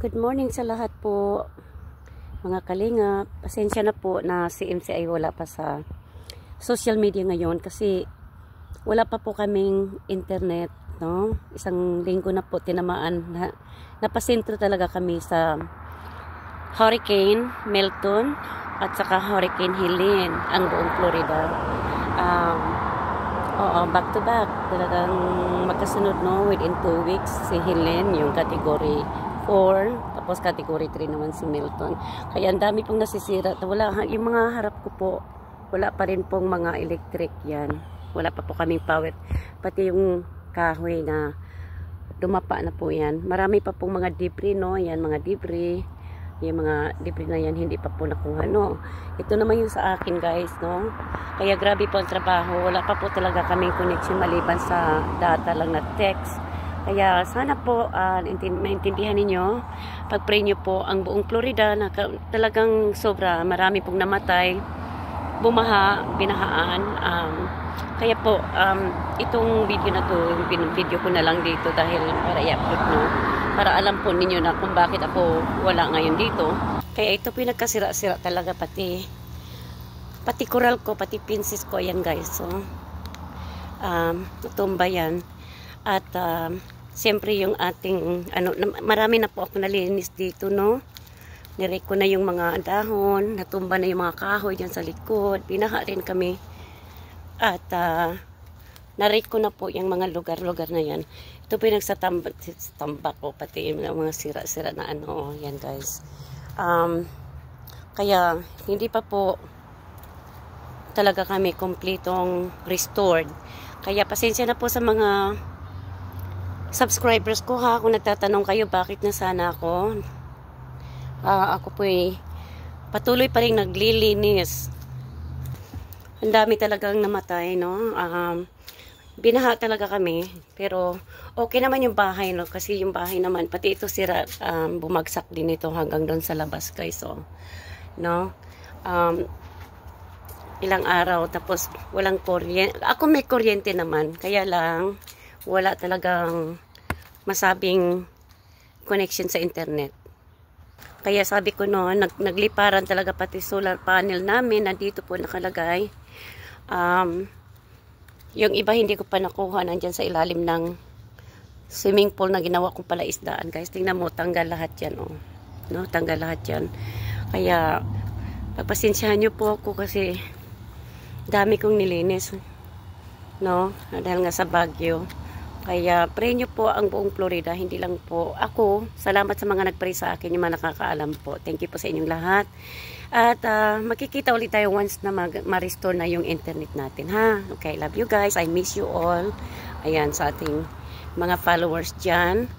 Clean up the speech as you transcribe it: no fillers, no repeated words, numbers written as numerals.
Good morning sa lahat po, mga kalingap. Pasensya na po na si MC ay wala pa sa social media ngayon kasi wala pa po kaming internet, no? Isang linggo na po tinamaan na napasentro talaga kami sa Hurricane Milton at saka Hurricane Helene, ang buong Florida. Back to back. Talagang magkasunod, no? Within 2 weeks, si Helene, yung category 4, tapos category 3 naman si Milton. Kaya ang dami pong nasisira. Wala, yung mga harap ko po, wala pa rin pong mga electric yan. Wala pa po kaming power. Pati yung kahoy na dumapa na po yan. Marami pa pong mga debris, no? Yan, mga debris. Yung mga debris na yan, hindi pa po nakuha, no? Ito naman yung sa akin, guys, no? Kaya grabe po ang trabaho. Wala pa po talaga kaming connection maliban sa data lang na text. Kaya sana po maintindihan ninyo, pag-pray nyo po ang buong Florida na talagang sobra, marami pong namatay, bumaha, binahaan. Kaya po, itong video na to, video ko na lang dito dahil para i-upload, no? Para alam po ninyo na kung bakit ako wala ngayon dito. Kaya ito pinagkasira-sira talaga, pati coral ko, pati pinches ko, ayan guys. So, tutumba yan. At siyempre yung ating marami na po ako nalinis dito, no? Nirek ko na yung mga dahon, natumba na yung mga kahoy diyan sa likod, binaha rin kami. At narek ko na po yung mga lugar-lugar na yan. Ito po yung nagsatambak ko, pati yung mga sira-sira na yan guys. Kaya hindi pa po talaga kami kompletong restored. Kaya pasensya na po sa mga subscribers ko, ha, kung nagtatanong kayo bakit nasana ako. Ako po patuloy pa rin naglilinis. Ang dami talagang namatay, no? Binaha talaga kami, pero okay naman yung bahay, no? Kasi yung bahay naman, pati ito sira, bumagsak din ito hanggang doon sa labas, guys, so, no? Ilang araw, tapos walang kuryente. Ako may kuryente naman, kaya lang wala talagang masabing connection sa internet. Kaya sabi ko, no, nagliparan talaga pati solar panel namin, nandito po nakalagay. Yung iba hindi ko pa nakuha, nandyan sa ilalim ng swimming pool na ginawa kong pala isdaan, guys. Tingnan mo, tanggal lahat yan, oh. No, tanggal lahat yan. Kaya pagpasensyahan nyo po ako kasi dami kong nilinis, no, dahil nga sa Baguio. Kaya pray nyo po ang buong Florida, hindi lang po ako. Salamat sa mga nagpray sa akin, yung mga nakakaalam po. Thank you po sa inyong lahat. At makikita ulit tayo once na ma-restore na yung internet natin, ha? Okay, love you guys. I miss you all. Ayan, sa ating mga followers dyan.